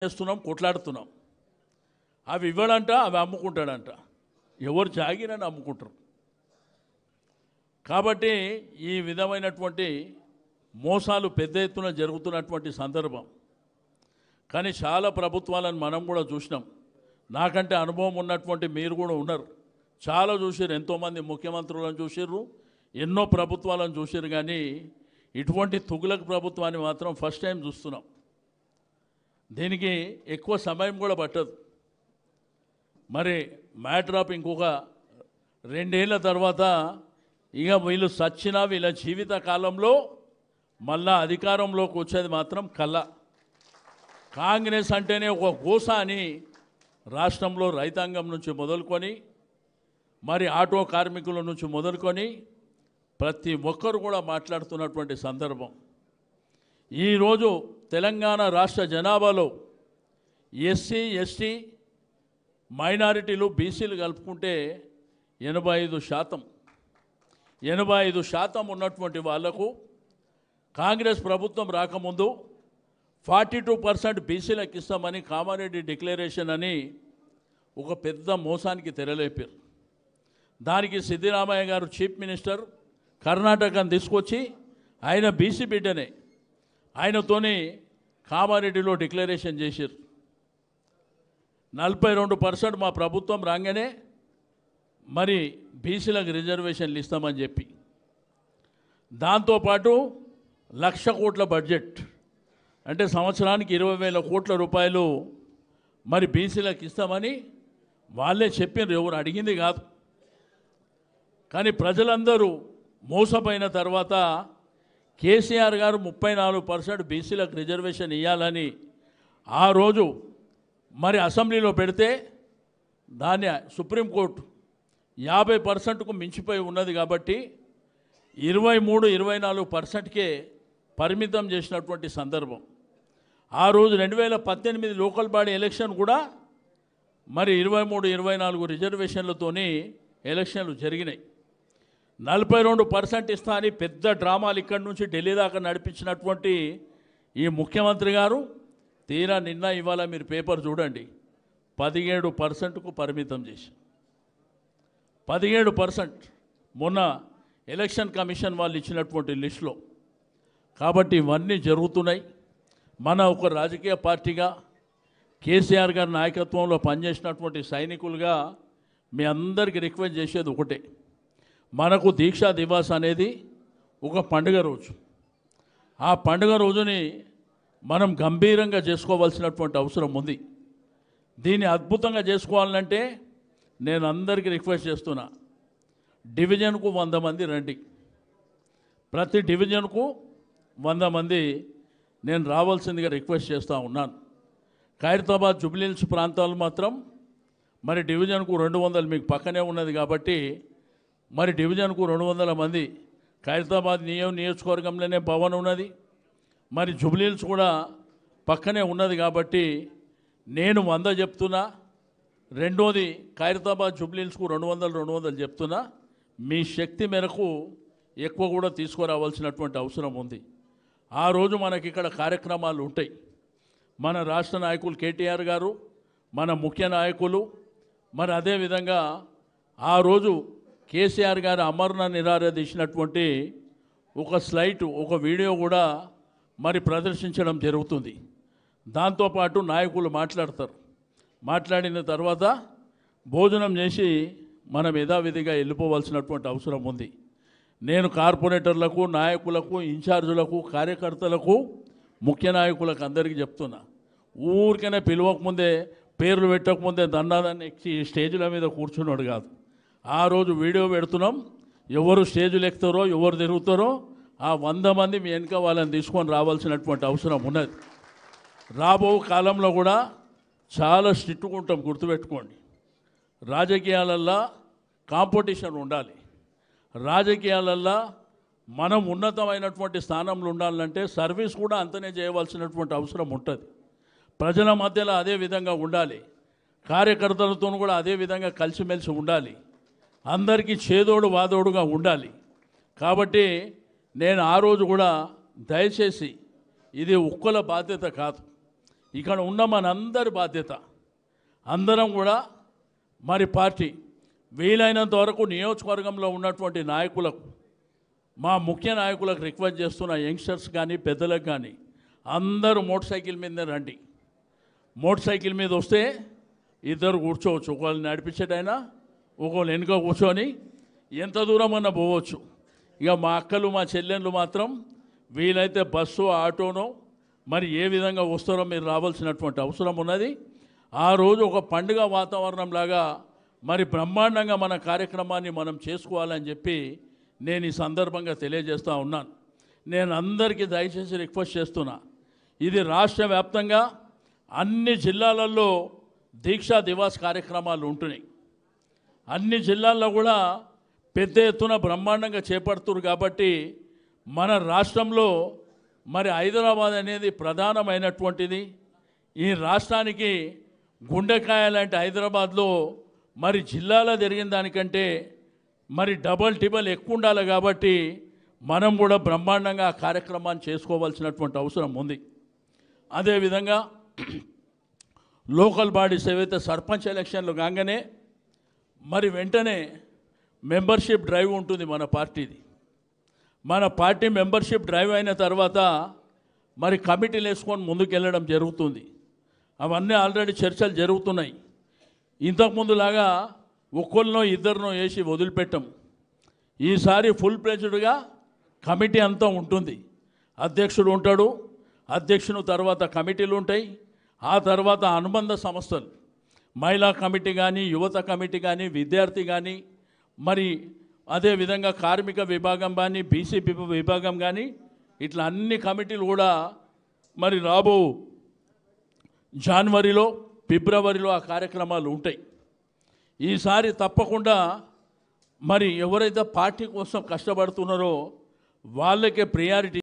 చేస్తున్నాం, కొట్లాడుతున్నాం. అవి ఇవ్వడంట, అవి అమ్ముకుంటాడంట. ఎవరు జాగిరని అమ్ముకుంటారు. కాబట్టి ఈ విధమైనటువంటి మోసాలు పెద్ద ఎత్తున జరుగుతున్నటువంటి సందర్భం. కానీ చాలా ప్రభుత్వాలను మనం కూడా చూసినాం. నాకంటే అనుభవం ఉన్నటువంటి మీరు కూడా ఉన్నారు, చాలా చూసారు. ఎంతోమంది ముఖ్యమంత్రులను చూసారు, ఎన్నో ప్రభుత్వాలను చూసారు. కానీ ఇటువంటి తుగులక్ ప్రభుత్వాన్ని మాత్రం ఫస్ట్ టైం చూస్తున్నాం. దీనికి ఎక్కువ సమయం కూడా పట్టదు. మరి మ్యాటర్ ఆఫ్ ఇంకొక 2 ఏళ్ల తర్వాత ఇక వీళ్ళు సచ్చినా వీళ్ళ జీవిత కాలంలో మళ్ళా అధికారంలోకి వచ్చేది మాత్రం కళ. కాంగ్రెస్ అంటేనే ఒక గోస అని రాష్ట్రంలో రైతాంగం నుంచి మొదలుకొని మరి ఆటో కార్మికుల నుంచి మొదలుకొని ప్రతి ఒక్కరు కూడా మాట్లాడుతున్నటువంటి సందర్భం. ఈరోజు తెలంగాణ రాష్ట్ర జనాభాలో ఎస్సీ, ఎస్టీ, మైనారిటీలు, బీసీలు కలుపుకుంటే 85% ఉన్నటువంటి వాళ్లకు కాంగ్రెస్ ప్రభుత్వం రాకముందు 42% బీసీలకు ఇస్తామని కామారెడ్డి డిక్లరేషన్ అని ఒక పెద్ద మోసానికి తెరలేపారు. దానికి సిద్దిరామయ్య గారు చీఫ్ మినిస్టర్ కర్ణాటకను తీసుకొచ్చి ఆయన బీసీ బిడ్డనే ఆయనతోని కామారెడ్డిలో డిక్లరేషన్ చేశారు. 42% మా ప్రభుత్వం రాగానే మరి బీసీలకు రిజర్వేషన్లు ఇస్తామని చెప్పి, దాంతోపాటు 1,00,000 కోట్ల బడ్జెట్ అంటే సంవత్సరానికి 20,000 కోట్ల రూపాయలు మరి బీసీలకు ఇస్తామని వాళ్ళే చెప్పారు, ఎవరు అడిగింది కాదు. కానీ ప్రజలందరూ మోసపోయిన తర్వాత కేసీఆర్ గారు 34% బీసీలకు రిజర్వేషన్ ఇవ్వాలని ఆ రోజు మరి అసెంబ్లీలో పెడితే దాన్ని సుప్రీంకోర్టు 50%కు మించిపోయి ఉన్నది కాబట్టి 23-24%కే పరిమితం చేసినటువంటి సందర్భం. ఆ రోజు 2018 లోకల్ బాడీ ఎలక్షన్ కూడా మరి 23-24 రిజర్వేషన్లతోని ఎలక్షన్లు జరిగినాయి. 42% ఇస్తా అని పెద్ద డ్రామాలు ఇక్కడి నుంచి ఢిల్లీ దాకా నడిపించినటువంటి ఈ ముఖ్యమంత్రి గారు తీరా నిన్న ఇవాళ మీరు పేపర్ చూడండి 17%కు పరిమితం చేసి 17% మొన్న ఎలక్షన్ కమిషన్ వాళ్ళు ఇచ్చినటువంటి లిస్టులో. కాబట్టి ఇవన్నీ జరుగుతున్నాయి. మన ఒక రాజకీయ పార్టీగా కేసీఆర్ గారి నాయకత్వంలో పనిచేసినటువంటి సైనికులుగా మీ అందరికీ రిక్వెస్ట్ చేసేది ఒకటే, మనకు దీక్షా దివాస్ అనేది ఒక పండుగ రోజు. ఆ పండుగ రోజుని మనం గంభీరంగా చేసుకోవాల్సినటువంటి అవసరం ఉంది. దీన్ని అద్భుతంగా చేసుకోవాలంటే నేను అందరికీ రిక్వెస్ట్ చేస్తున్నా, డివిజన్కు 100 మంది రండి. ప్రతి డివిజన్కు 100 మంది నేను రావాల్సిందిగా రిక్వెస్ట్ చేస్తూ ఉన్నాను. ఖైరతాబాద్, జుబ్లీహిల్స్ ప్రాంతాలు మాత్రం మరి డివిజన్కు 200, మీకు పక్కనే ఉన్నది కాబట్టి మరి డివిజన్కు 200 మంది. ఖైరతాబాద్ నియోజకవర్గంలోనే భవన్ ఉన్నది, మరి జుబ్లీహిల్స్ కూడా పక్కనే ఉన్నది కాబట్టి నేను 100 చెప్తున్నా. రెండోది ఖైరతాబాద్, జుబ్లీహిల్స్కు 200 చెప్తున్నా. మీ శక్తి మేరకు ఎక్కువ కూడా తీసుకురావాల్సినటువంటి అవసరం ఉంది. ఆ రోజు మనకి ఇక్కడ కార్యక్రమాలు ఉంటాయి. మన రాష్ట్ర నాయకులు కేటీఆర్ గారు, మన ముఖ్య నాయకులు, మరి అదేవిధంగా ఆ రోజు కేసీఆర్ గారు అమరణ నిరాదీసినటువంటి ఒక స్లైడ్, ఒక వీడియో కూడా మరి ప్రదర్శించడం జరుగుతుంది. దాంతోపాటు నాయకులు మాట్లాడతారు. మాట్లాడిన తర్వాత భోజనం చేసి మనం యథావిధిగా వెళ్ళిపోవాల్సినటువంటి అవసరం ఉంది. నేను కార్పొరేటర్లకు, నాయకులకు, ఇన్ఛార్జులకు, కార్యకర్తలకు, ముఖ్య నాయకులకు అందరికీ చెప్తున్నా, ఊరికనే పిలవకముందే, పేర్లు పెట్టకముందే దండాదాన్ని ఎక్కి స్టేజ్ల మీద కూర్చున్నాడు కాదు. ఆ రోజు వీడియో పెడుతున్నాం, ఎవరు స్టేజ్లు ఎక్కుతారో, ఎవరు తిరుగుతారో ఆ 100 మంది మీ వెనుక వాళ్ళని తీసుకొని రావాల్సినటువంటి అవసరం ఉన్నది. రాబో కాలంలో కూడా చాలా స్ట్రిక్ట్గా ఉంటాం, గుర్తుపెట్టుకోండి. రాజకీయాలల్లో కాంపిటీషన్ ఉండాలి. రాజకీయాలల్లో మనం ఉన్నతమైనటువంటి స్థానంలో ఉండాలంటే సర్వీస్ కూడా అంతనే చేయవలసినటువంటి అవసరం ఉంటుంది. ప్రజల మధ్యలో అదే విధంగా ఉండాలి, కార్యకర్తలతో కూడా అదే విధంగా కలిసిమెలిసి ఉండాలి, అందరికీ చేదోడు వాదోడుగా ఉండాలి. కాబట్టి నేను ఆ రోజు కూడా దయచేసి ఇది ఒక్కల బాధ్యత కాదు, ఇక్కడ ఉన్న మనందరి బాధ్యత. అందరం కూడా మరి పార్టీ వీలైనంత వరకు నియోజకవర్గంలో ఉన్నటువంటి నాయకులకు, మా ముఖ్య నాయకులకు రిక్వెస్ట్ చేస్తున్న, యంగ్స్టర్స్ కానీ పెద్దలకు కానీ అందరూ మోటార్ సైకిల్ మీదనే రండి. మోటార్ సైకిల్ మీద వస్తే ఇద్దరు కూర్చోవచ్చు, ఒకళ్ళు నడిపించేటైనా ఒకళ్ళు వెనుక కూర్చొని ఎంత దూరం అన్నా పోవచ్చు. ఇక మా అక్కలు మా చెల్లెళ్ళు మాత్రం వీలైతే బస్సు ఆటోనో మరి ఏ విధంగా వస్తారో మీరు రావాల్సినటువంటి అవసరం ఉన్నది. ఆ రోజు ఒక పండుగ వాతావరణం లాగా మరి బ్రహ్మాండంగా మన కార్యక్రమాన్ని మనం చేసుకోవాలని చెప్పి నేను ఈ సందర్భంగా తెలియజేస్తూ ఉన్నాను. నేను అందరికీ దయచేసి రిక్వెస్ట్ చేస్తున్నా, ఇది రాష్ట్ర వ్యాప్తంగా అన్ని జిల్లాలలో దీక్షా దివాస్ కార్యక్రమాలు ఉంటున్నాయి. అన్ని జిల్లాల్లో కూడా పెద్ద ఎత్తున బ్రహ్మాండంగా చేపడుతున్నారు. కాబట్టి మన రాష్ట్రంలో మరి హైదరాబాద్ అనేది ప్రధానమైనటువంటిది. ఈ రాష్ట్రానికి గుండెకాయ లాంటి హైదరాబాద్లో మరి జిల్లాలో జరిగిన దానికంటే మరి డబల్ టిబల్ ఎక్కువ ఉండాలి. కాబట్టి మనం కూడా బ్రహ్మాండంగా ఆ కార్యక్రమాన్ని చేసుకోవాల్సినటువంటి అవసరం ఉంది. అదేవిధంగా లోకల్ బాడీస్ ఏవైతే సర్పంచ్ ఎలక్షన్లు కాగానే మరి వెంటనే మెంబర్షిప్ డ్రైవ్ ఉంటుంది మన పార్టీది. మన పార్టీ మెంబర్షిప్ డ్రైవ్ అయిన తర్వాత మరి కమిటీలు వేసుకొని ముందుకెళ్ళడం జరుగుతుంది. అవన్నీ ఆల్రెడీ చర్చలు జరుగుతున్నాయి. ఇంతకుముందులాగా ఒక్కరినో ఇద్దరినో వేసి వదిలిపెట్టం. ఈసారి ఫుల్ ప్లేజ్డ్గా కమిటీ అంతా ఉంటుంది. అధ్యక్షుడు ఉంటాడు, అధ్యక్షుని తర్వాత కమిటీలు ఉంటాయి. ఆ తర్వాత అనుబంధ సంస్థలు, మహిళా కమిటీ కానీ, యువత కమిటీ కానీ, విద్యార్థి కానీ, మరి అదేవిధంగా కార్మిక విభాగం కానీ, బీసీ విభాగం కానీ, ఇట్లా అన్ని కమిటీలు కూడా మరి రాబో జనవరిలో ఫిబ్రవరిలో ఆ కార్యక్రమాలు ఉంటాయి. ఈసారి తప్పకుండా మరి ఎవరైతే పార్టీ కోసం కష్టపడుతున్నారో వాళ్ళకే ప్రియారిటీ